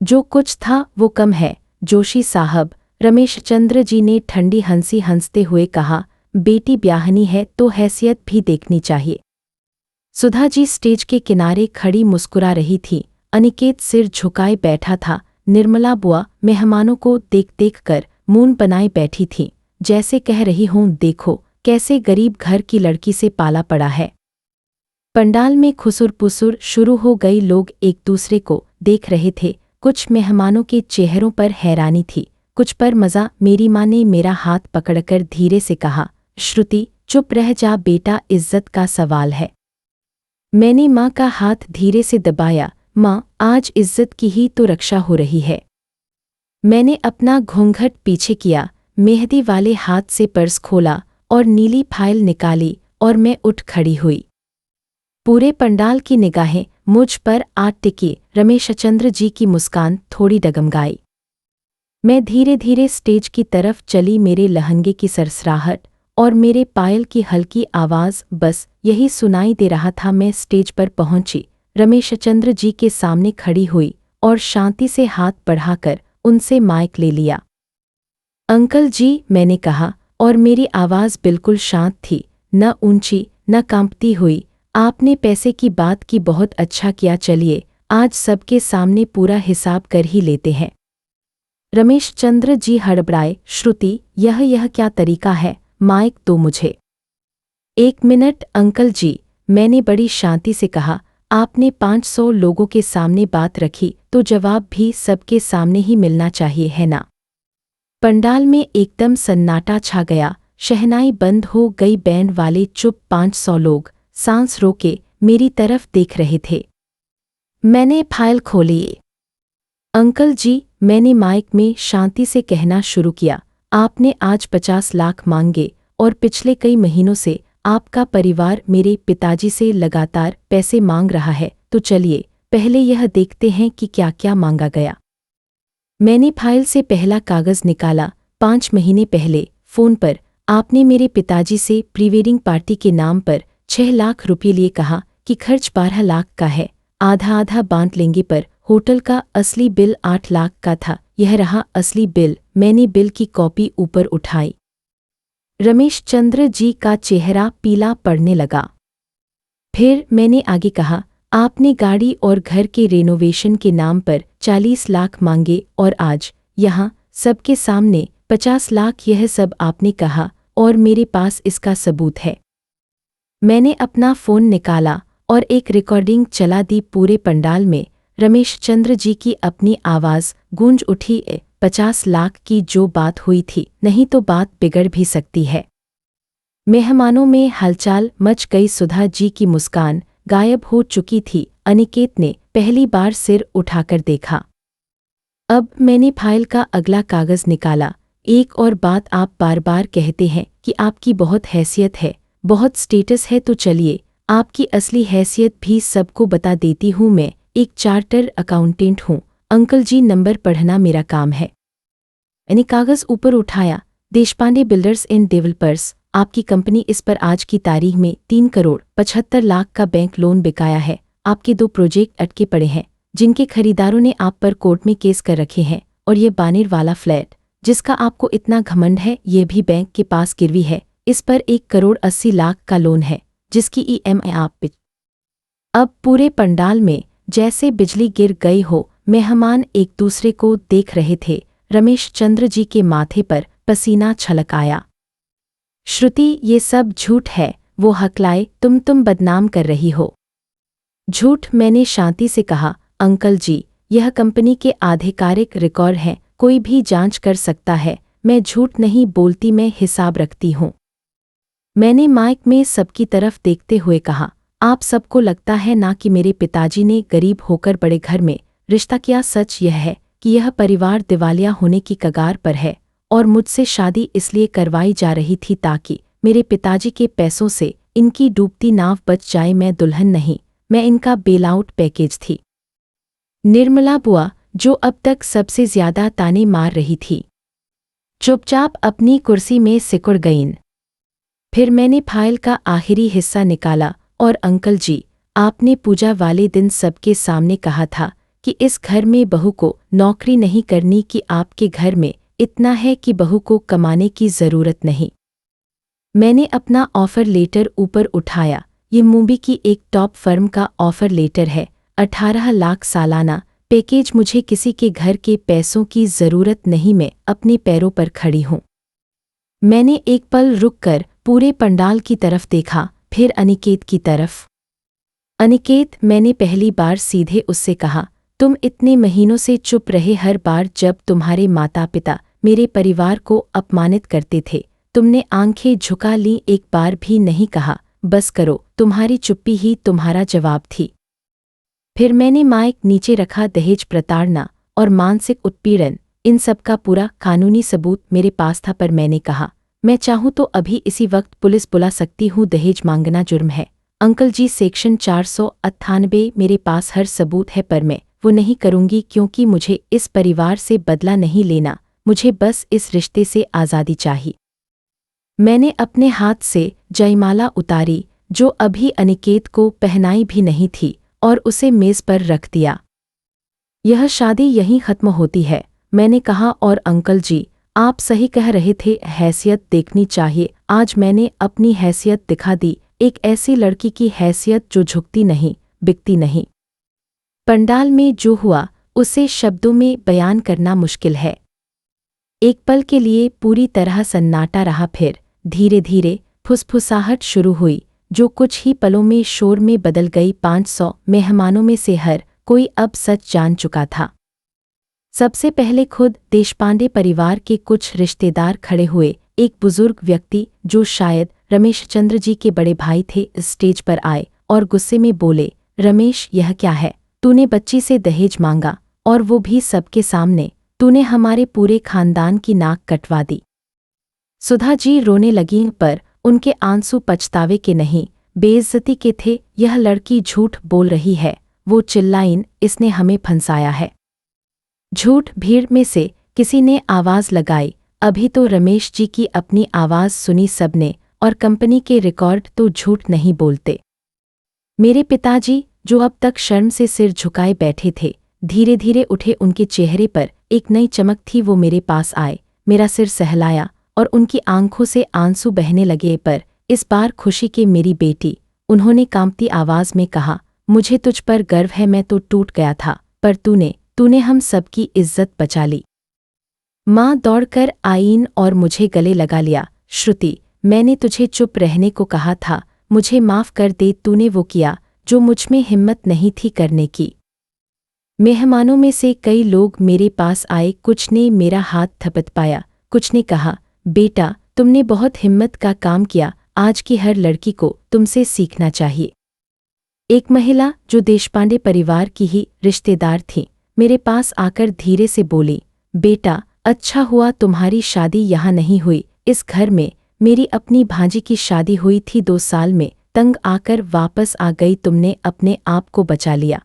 जो कुछ था वो कम है, जोशी साहब। रमेशचंद्र जी ने ठंडी हंसी हंसते हुए कहा, बेटी ब्याहनी है तो हैसियत भी देखनी चाहिए। सुधा जी स्टेज के किनारे खड़ी मुस्कुरा रही थी। अनिकेत सिर झुकाए बैठा था। निर्मला बुआ मेहमानों को देख देख कर मून बनाए बैठी थी। जैसे कह रही हूँ, देखो कैसे गरीब घर की लड़की से पाला पड़ा है। पंडाल में खुसुर-पुसुर शुरू हो गई। लोग एक दूसरे को देख रहे थे। कुछ मेहमानों के चेहरों पर हैरानी थी, कुछ पर मज़ा। मेरी माँ ने मेरा हाथ पकड़कर धीरे से कहा, श्रुति चुप रह जा बेटा, इज्जत का सवाल है। मैंने माँ का हाथ धीरे से दबाया। माँ, आज इज्जत की ही तो रक्षा हो रही है। मैंने अपना घूंघट पीछे किया, मेहंदी वाले हाथ से पर्स खोला और नीली फाइल निकाली और मैं उठ खड़ी हुई। पूरे पंडाल की निगाहें मुझ पर आ टिकी। रमेशचंद्र जी की मुस्कान थोड़ी डगमगाई। मैं धीरे धीरे स्टेज की तरफ चली। मेरे लहंगे की सरसराहट और मेरे पायल की हल्की आवाज़, बस यही सुनाई दे रहा था। मैं स्टेज पर पहुंची, रमेशचंद्र जी के सामने खड़ी हुई और शांति से हाथ बढ़ाकर उनसे माइक ले लिया। अंकल जी, मैंने कहा, और मेरी आवाज़ बिल्कुल शांत थी, न ऊंची न कांपती हुई। आपने पैसे की बात की, बहुत अच्छा किया। चलिए आज सबके सामने पूरा हिसाब कर ही लेते हैं। रमेशचंद्र जी हड़बड़ाए। श्रुति, यह क्या तरीका है? माइक दो मुझे। 1 मिनट अंकल जी, मैंने बड़ी शांति से कहा। आपने 500 लोगों के सामने बात रखी तो जवाब भी सबके सामने ही मिलना चाहिए, है ना? पंडाल में एकदम सन्नाटा छा गया। शहनाई बंद हो गई, बैंड वाले चुप। 500 लोग सांस रोके मेरी तरफ देख रहे थे। मैंने फाइल खोली। अंकल जी, मैंने माइक में शांति से कहना शुरू किया, आपने आज 50 लाख मांगे और पिछले कई महीनों से आपका परिवार मेरे पिताजी से लगातार पैसे मांग रहा है। तो चलिए पहले यह देखते हैं कि क्या क्या मांगा गया। मैंने फाइल से पहला कागज़ निकाला। 5 महीने पहले फ़ोन पर आपने मेरे पिताजी से प्री वेडिंग पार्टी के नाम पर 6 लाख रुपये लिए, कहा कि खर्च 12 लाख का है, आधा आधा बांट लेंगे। पर होटल का असली बिल 8 लाख का था। यह रहा असली बिल। मैंने बिल की कॉपी ऊपर उठाई। रमेशचंद्र जी का चेहरा पीला पड़ने लगा। फिर मैंने आगे कहा, आपने गाड़ी और घर के रेनोवेशन के नाम पर 40 लाख मांगे और आज यहाँ सबके सामने 50 लाख। यह सब आपने कहा और मेरे पास इसका सबूत है। मैंने अपना फ़ोन निकाला और एक रिकॉर्डिंग चला दी। पूरे पंडाल में रमेशचंद्र जी की अपनी आवाज़ गूंज उठी। 50 लाख की जो बात हुई थी, नहीं तो बात बिगड़ भी सकती है। मेहमानों में हलचल मच गई। सुधा जी की मुस्कान गायब हो चुकी थी। अनिकेत ने पहली बार सिर उठाकर देखा। अब मैंने फाइल का अगला कागज़ निकाला। एक और बात, आप बार बार कहते हैं कि आपकी बहुत हैसियत है, बहुत स्टेटस है, तो चलिए आपकी असली हैसियत भी सबको बता देती हूँ। मैं एक चार्टर अकाउंटेंट हूँ अंकल जी, नंबर पढ़ना मेरा काम है। मैंने कागज़ ऊपर उठाया। देशपांडे बिल्डर्स एंड डेवलपर्स, आपकी कंपनी इस पर आज की तारीख में 3 करोड़ 75 लाख का बैंक लोन बिकाया है। आपके 2 प्रोजेक्ट अटके पड़े हैं जिनके खरीदारों ने आप पर कोर्ट में केस कर रखे हैं, और ये बानेर वाला फ्लैट जिसका आपको इतना घमंड है, ये भी बैंक के पास गिरवी है। इस पर 1 करोड़ 80 लाख का लोन है जिसकी EMI आप पे। अब पूरे पंडाल में जैसे बिजली गिर गई हो। मेहमान एक दूसरे को देख रहे थे। रमेशचंद्र जी के माथे पर पसीना छलक आया। श्रुति, ये सब झूठ है, वो हकलाए। तुम बदनाम कर रही हो। झूठ, मैंने शांति से कहा। अंकल जी, यह कंपनी के आधिकारिक रिकॉर्ड हैं, कोई भी जांच कर सकता है। मैं झूठ नहीं बोलती, मैं हिसाब रखती हूँ। मैंने माइक में सबकी तरफ देखते हुए कहा, आप सबको लगता है ना कि मेरे पिताजी ने गरीब होकर बड़े घर में रिश्ता किया। सच यह है कि यह परिवार दिवालिया होने की कगार पर है और मुझसे शादी इसलिए करवाई जा रही थी ताकि मेरे पिताजी के पैसों से इनकी डूबती नाव बच जाए। मैं दुल्हन नहीं, मैं इनका बेलआउट पैकेज थी। निर्मला बुआ, जो अब तक सबसे ज्यादा ताने मार रही थी, चुपचाप अपनी कुर्सी में सिकुड़ गईं। फिर मैंने फाइल का आखिरी हिस्सा निकाला और अंकल जी, आपने पूजा वाले दिन सबके सामने कहा था कि इस घर में बहू को नौकरी नहीं करनी, कि आपके घर में इतना है कि बहू को कमाने की ज़रूरत नहीं। मैंने अपना ऑफ़र लेटर ऊपर उठाया। ये मुंबई की एक टॉप फर्म का ऑफ़र लेटर है। 18 लाख सालाना पैकेज। मुझे किसी के घर के पैसों की ज़रूरत नहीं, मैं अपने पैरों पर खड़ी हूँ। मैंने एक पल रुककर पूरे पंडाल की तरफ देखा, फिर अनिकेत की तरफ। अनिकेत, मैंने पहली बार सीधे उससे कहा, तुम इतने महीनों से चुप रहे। हर बार जब तुम्हारे माता पिता मेरे परिवार को अपमानित करते थे, तुमने आंखें झुका ली, एक बार भी नहीं कहा बस करो। तुम्हारी चुप्पी ही तुम्हारा जवाब थी। फिर मैंने माइक नीचे रखा। दहेज, प्रताड़ना और मानसिक उत्पीड़न, इन सब का पूरा कानूनी सबूत मेरे पास था। पर मैंने कहा, मैं चाहूँ तो अभी इसी वक्त पुलिस बुला सकती हूँ। दहेज मांगना जुर्म है अंकल जी, सेक्शन 498 मेरे पास हर सबूत है। पर मैं वो नहीं करूँगी, क्योंकि मुझे इस परिवार से बदला नहीं लेना। मुझे बस इस रिश्ते से आज़ादी चाहिए। मैंने अपने हाथ से जयमाला उतारी, जो अभी अनिकेत को पहनाई भी नहीं थी, और उसे मेज़ पर रख दिया। यह शादी यहीं खत्म होती है, मैंने कहा। और अंकल जी, आप सही कह रहे थे, हैसियत देखनी चाहिए। आज मैंने अपनी हैसियत दिखा दी, एक ऐसी लड़की की हैसियत जो झुकती नहीं, बिकती नहीं। पंडाल में जो हुआ उसे शब्दों में बयान करना मुश्किल है। एक पल के लिए पूरी तरह सन्नाटा रहा, फिर धीरे धीरे फुसफुसाहट शुरू हुई, जो कुछ ही पलों में शोर में बदल गई। 500 मेहमानों में से हर कोई अब सच जान चुका था। सबसे पहले खुद देशपांडे परिवार के कुछ रिश्तेदार खड़े हुए। एक बुजुर्ग व्यक्ति, जो शायद रमेश चंद्र जी के बड़े भाई थे, स्टेज पर आए और गुस्से में बोले, रमेश, यह क्या है? तूने बच्ची से दहेज मांगा, और वो भी सबके सामने। तूने हमारे पूरे खानदान की नाक कटवा दी। सुधा जी रोने लगीं, पर उनके आंसू पछतावे के नहीं, बेइज्जती के थे। यह लड़की झूठ बोल रही है, वो चिल्लाईं, इसने हमें फंसाया है। झूठ, भीड़ में से किसी ने आवाज़ लगाई। अभी तो रमेश जी की अपनी आवाज़ सुनी सबने, और कंपनी के रिकॉर्ड तो झूठ नहीं बोलते। मेरे पिताजी, जो अब तक शर्म से सिर झुकाए बैठे थे, धीरे धीरे उठे। उनके चेहरे पर एक नई चमक थी। वो मेरे पास आए, मेरा सिर सहलाया, और उनकी आंखों से आंसू बहने लगे। पर इस बार खुशी के, मेरी बेटी, उन्होंने कांपती आवाज़ में कहा, मुझे तुझ पर गर्व है। मैं तो टूट गया था, पर तूने हम सबकी इज्जत बचा ली। माँ दौड़कर आईं और मुझे गले लगा लिया। श्रुति, मैंने तुझे चुप रहने को कहा था, मुझे माफ़ कर दे। तूने वो किया जो मुझ में हिम्मत नहीं थी करने की। मेहमानों में से कई लोग मेरे पास आए, कुछ ने मेरा हाथ थपथपाया, कुछ ने कहा, बेटा, तुमने बहुत हिम्मत का काम किया। आज की हर लड़की को तुमसे सीखना चाहिए। एक महिला, जो देशपांडे परिवार की ही रिश्तेदार थी, मेरे पास आकर धीरे से बोली, बेटा, अच्छा हुआ तुम्हारी शादी यहाँ नहीं हुई, इस घर में। मेरी अपनी भांजी की शादी हुई थी 2 साल में, तंग आकर वापस आ गई। तुमने अपने आप को बचा लिया।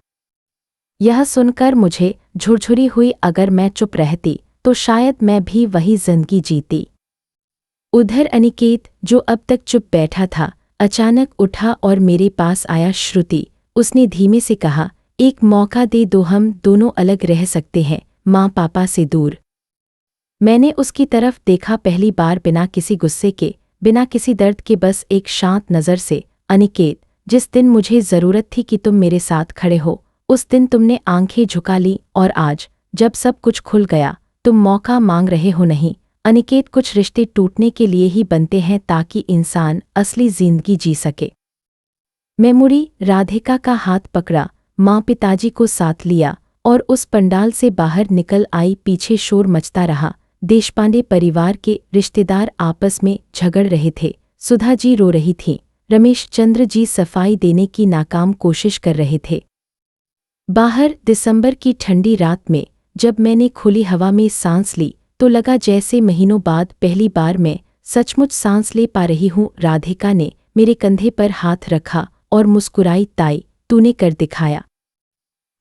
यह सुनकर मुझे झुरझुरी हुई। अगर मैं चुप रहती तो शायद मैं भी वही जिंदगी जीती। उधर अनिकेत, जो अब तक चुप बैठा था, अचानक उठा और मेरे पास आया। श्रुति, उसने धीमे से कहा, एक मौका दे दो, हम दोनों अलग रह सकते हैं, माँ पापा से दूर। मैंने उसकी तरफ देखा, पहली बार बिना किसी गुस्से के, बिना किसी दर्द के, बस एक शांत नज़र से। अनिकेत, जिस दिन मुझे ज़रूरत थी कि तुम मेरे साथ खड़े हो, उस दिन तुमने आंखें झुका ली, और आज जब सब कुछ खुल गया, तुम मौका मांग रहे हो। नहीं अनिकेत, कुछ रिश्ते टूटने के लिए ही बनते हैं, ताकि इंसान असली जिंदगी जी सके। मैं मुड़ी, राधिका का हाथ पकड़ा, माँ पिताजी को साथ लिया, और उस पंडाल से बाहर निकल आई। पीछे शोर मचता रहा। देशपांडे परिवार के रिश्तेदार आपस में झगड़ रहे थे। सुधा जी रो रही थी, रमेश चंद्र जी सफाई देने की नाकाम कोशिश कर रहे थे। बाहर दिसंबर की ठंडी रात में जब मैंने खुली हवा में सांस ली, तो लगा जैसे महीनों बाद पहली बार मैं सचमुच सांस ले पा रही हूँ। राधिका ने मेरे कंधे पर हाथ रखा और मुस्कुराई, ताई, तूने कर दिखाया।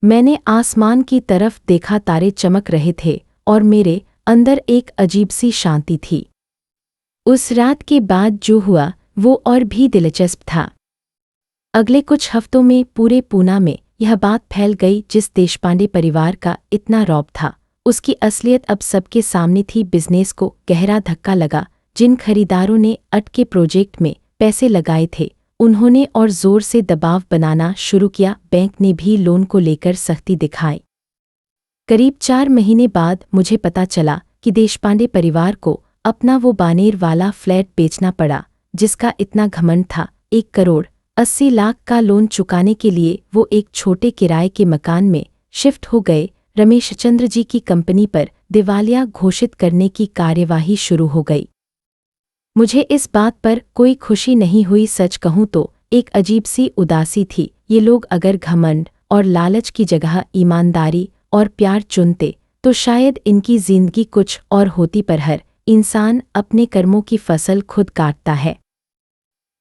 मैंने आसमान की तरफ देखा, तारे चमक रहे थे, और मेरे अंदर एक अजीब सी शांति थी। उस रात के बाद जो हुआ वो और भी दिलचस्प था। अगले कुछ हफ्तों में पूरे पूना में यह बात फैल गई, जिस देशपांडे परिवार का इतना रौब था, उसकी असलियत अब सबके सामने थी। बिजनेस को गहरा धक्का लगा। जिन खरीदारों ने अटके प्रोजेक्ट में पैसे लगाए थे, उन्होंने और जोर से दबाव बनाना शुरू किया। बैंक ने भी लोन को लेकर सख्ती दिखाई। करीब 4 महीने बाद मुझे पता चला कि देशपांडे परिवार को अपना वो बानेर वाला फ्लैट बेचना पड़ा जिसका इतना घमंड था। 1,80,00,000 का लोन चुकाने के लिए वो एक छोटे किराए के मकान में शिफ्ट हो गए। रमेशचंद्र जी की कंपनी पर दिवालिया घोषित करने की कार्यवाही शुरू हो गई। मुझे इस बात पर कोई खुशी नहीं हुई, सच कहूँ तो एक अजीब सी उदासी थी। ये लोग अगर घमंड और लालच की जगह ईमानदारी और प्यार चुनते तो शायद इनकी जिंदगी कुछ और होती, पर हर इंसान अपने कर्मों की फसल खुद काटता है।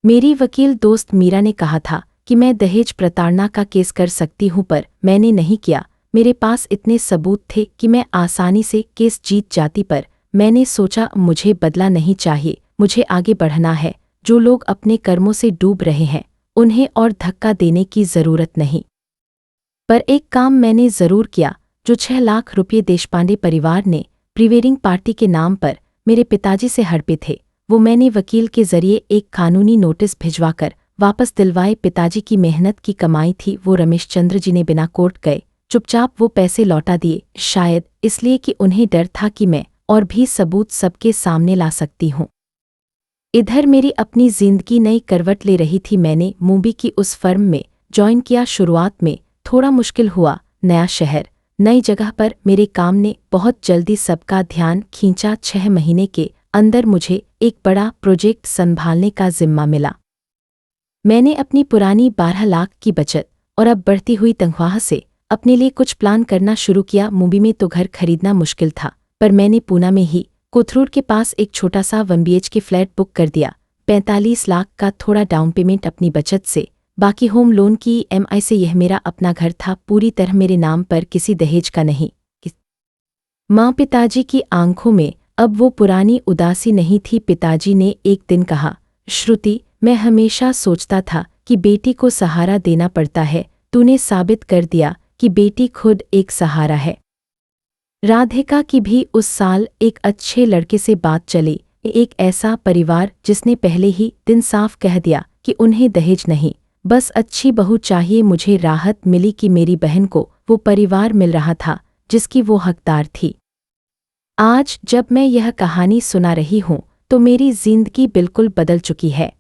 मेरी वकील दोस्त मीरा ने कहा था कि मैं दहेज प्रताड़ना का केस कर सकती हूँ, पर मैंने नहीं किया। मेरे पास इतने सबूत थे कि मैं आसानी से केस जीत जाती, पर मैंने सोचा मुझे बदला नहीं चाहिए, मुझे आगे बढ़ना है। जो लोग अपने कर्मों से डूब रहे हैं उन्हें और धक्का देने की जरूरत नहीं। पर एक काम मैंने जरूर किया। जो 6 लाख रुपये देशपांडे परिवार ने प्रीवेडिंग पार्टी के नाम पर मेरे पिताजी से हड़पे थे, वो मैंने वकील के जरिए एक कानूनी नोटिस भिजवाकर वापस दिलवाए। पिताजी की मेहनत की कमाई थी। वो रमेशचंद्र जी ने बिना कोर्ट गए चुपचाप वो पैसे लौटा दिए, शायद इसलिए कि उन्हें डर था कि मैं और भी सबूत सबके सामने ला सकती हूँ। इधर मेरी अपनी जिंदगी नई करवट ले रही थी। मैंने मुंबई की उस फर्म में ज्वाइन किया। शुरुआत में थोड़ा मुश्किल हुआ, नया शहर, नई जगह, पर मेरे काम ने बहुत जल्दी सबका ध्यान खींचा। 6 महीने के अंदर मुझे एक बड़ा प्रोजेक्ट संभालने का जिम्मा मिला। मैंने अपनी पुरानी 12 लाख की बचत और अब बढ़ती हुई तनख्वाह से अपने लिए कुछ प्लान करना शुरू किया। मुंबई में तो घर खरीदना मुश्किल था, पर मैंने पूना में ही कोथरूड के पास एक छोटा सा 1 BHK फ्लैट बुक कर दिया। 45 लाख का थोड़ा डाउन पेमेंट अपनी बचत से, बाकी होम लोन की EMI से। यह मेरा अपना घर था, पूरी तरह मेरे नाम पर, किसी दहेज का नहीं। माँ पिताजी की आंखों में अब वो पुरानी उदासी नहीं थी। पिताजी ने एक दिन कहा, श्रुति, मैं हमेशा सोचता था कि बेटी को सहारा देना पड़ता है। तूने साबित कर दिया कि बेटी खुद एक सहारा है। राधिका की भी उस साल एक अच्छे लड़के से बात चली, एक ऐसा परिवार जिसने पहले ही दिन साफ कह दिया कि उन्हें दहेज नहीं, बस अच्छी बहू चाहिए। मुझे राहत मिली कि मेरी बहन को वो परिवार मिल रहा था जिसकी वो हकदार थी। आज जब मैं यह कहानी सुना रही हूँ तो मेरी जिंदगी बिल्कुल बदल चुकी है।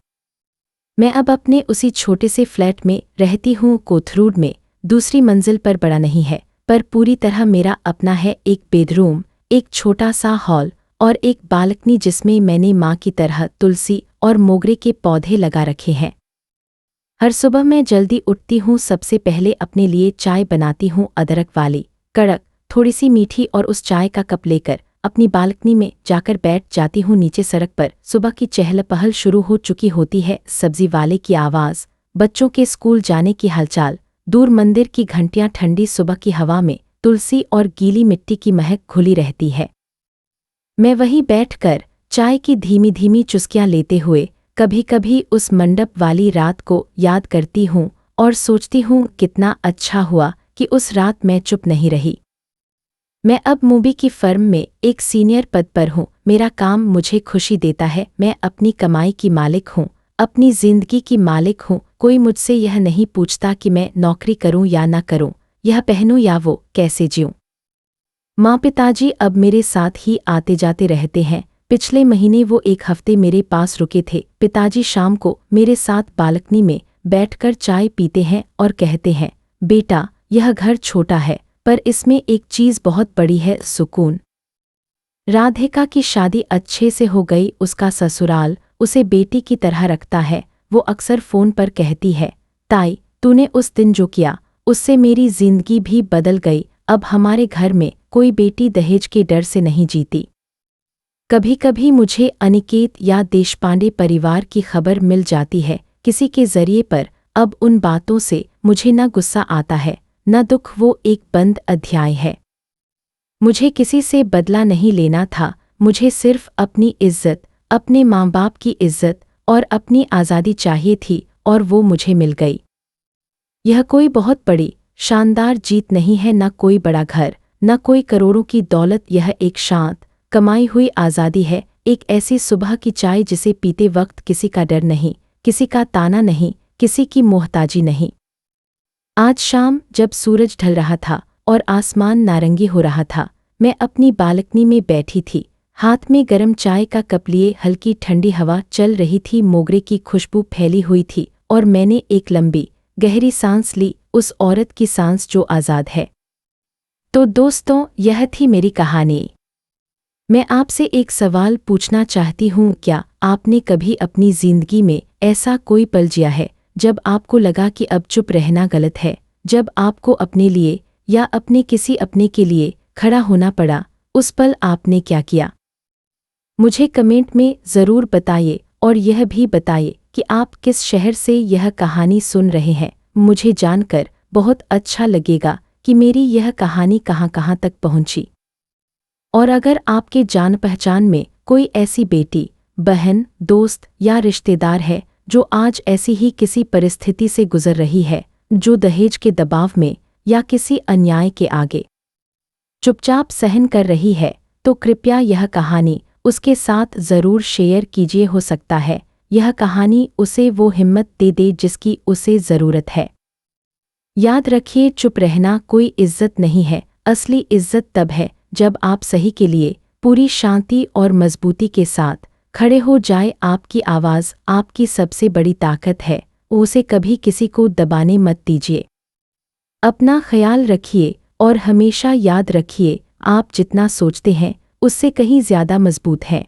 मैं अब अपने उसी छोटे से फ्लैट में रहती हूँ, कोथरूड में। दूसरी मंजिल पर, बड़ा नहीं है पर पूरी तरह मेरा अपना है। एक बेडरूम, एक छोटा सा हॉल और एक बालकनी जिसमें मैंने माँ की तरह तुलसी और मोगरे के पौधे लगा रखे हैं। हर सुबह मैं जल्दी उठती हूँ, सबसे पहले अपने लिए चाय बनाती हूँ, अदरक वाली, कड़क, थोड़ी सी मीठी, और उस चाय का कप लेकर अपनी बालकनी में जाकर बैठ जाती हूँ। नीचे सड़क पर सुबह की चहल पहल शुरू हो चुकी होती है। सब्जी वाले की आवाज़, बच्चों के स्कूल जाने की हलचल, दूर मंदिर की घंटियां, ठंडी सुबह की हवा में तुलसी और गीली मिट्टी की महक घुली रहती है। मैं वहीं बैठकर चाय की धीमी धीमी चुस्कियां लेते हुए कभी कभी उस मंडप वाली रात को याद करती हूँ और सोचती हूँ कितना अच्छा हुआ कि उस रात मैं चुप नहीं रही। मैं अब मुंबई की फर्म में एक सीनियर पद पर हूँ। मेरा काम मुझे खुशी देता है। मैं अपनी कमाई की मालिक हूँ, अपनी जिंदगी की मालिक हूँ। कोई मुझसे यह नहीं पूछता कि मैं नौकरी करूं या ना करूं, यह पहनूं या वो, कैसे जीऊं। माँ पिताजी अब मेरे साथ ही आते जाते रहते हैं। पिछले महीने वो एक हफ्ते मेरे पास रुके थे। पिताजी शाम को मेरे साथ बालकनी में बैठकर चाय पीते हैं और कहते हैं, बेटा, यह घर छोटा है पर इसमें एक चीज़ बहुत बड़ी है, सुकून। राधिका की शादी अच्छे से हो गई। उसका ससुराल उसे बेटी की तरह रखता है। वो अक्सर फ़ोन पर कहती है, ताई, तूने उस दिन जो किया उससे मेरी जिंदगी भी बदल गई। अब हमारे घर में कोई बेटी दहेज के डर से नहीं जीती। कभी कभी मुझे अनिकेत या देशपांडे परिवार की खबर मिल जाती है किसी के जरिए, पर अब उन बातों से मुझे न गुस्सा आता है न दुख। वो एक बंद अध्याय है। मुझे किसी से बदला नहीं लेना था, मुझे सिर्फ अपनी इज्जत, अपने माँ बाप की इज्जत और अपनी आज़ादी चाहिए थी, और वो मुझे मिल गई। यह कोई बहुत बड़ी शानदार जीत नहीं है, न कोई बड़ा घर, न कोई करोड़ों की दौलत। यह एक शांत कमाई हुई आज़ादी है, एक ऐसी सुबह की चाय जिसे पीते वक्त किसी का डर नहीं, किसी का ताना नहीं, किसी की मोहताजी नहीं। आज शाम जब सूरज ढल रहा था और आसमान नारंगी हो रहा था, मैं अपनी बालकनी में बैठी थी। हाथ में गरम चाय का कप लिए हल्की ठंडी हवा चल रही थी, मोगरे की खुशबू फैली हुई थी और मैंने एक लंबी गहरी सांस ली, उस औरत की सांस जो आज़ाद है। तो दोस्तों, यह थी मेरी कहानी। मैं आपसे एक सवाल पूछना चाहती हूँ, क्या आपने कभी अपनी जिंदगी में ऐसा कोई पल जिया है जब आपको लगा कि अब चुप रहना गलत है, जब आपको अपने लिए या अपने किसी अपने के लिए खड़ा होना पड़ा? उस पल आपने क्या किया? मुझे कमेंट में ज़रूर बताइए और यह भी बताइए कि आप किस शहर से यह कहानी सुन रहे हैं। मुझे जानकर बहुत अच्छा लगेगा कि मेरी यह कहानी कहाँ कहाँ तक पहुँची। और अगर आपके जान पहचान में कोई ऐसी बेटी, बहन, दोस्त या रिश्तेदार है जो आज ऐसी ही किसी परिस्थिति से गुजर रही है, जो दहेज के दबाव में या किसी अन्याय के आगे चुपचाप सहन कर रही है, तो कृपया यह कहानी उसके साथ ज़रूर शेयर कीजिए। हो सकता है यह कहानी उसे वो हिम्मत दे दे जिसकी उसे ज़रूरत है। याद रखिए, चुप रहना कोई इज्जत नहीं है। असली इज्जत तब है जब आप सही के लिए पूरी शांति और मजबूती के साथ खड़े हो जाए। आपकी आवाज़ आपकी सबसे बड़ी ताकत है, उसे कभी किसी को दबाने मत दीजिए। अपना ख्याल रखिए और हमेशा याद रखिए, आप जितना सोचते हैं उससे कहीं ज़्यादा मजबूत हैं।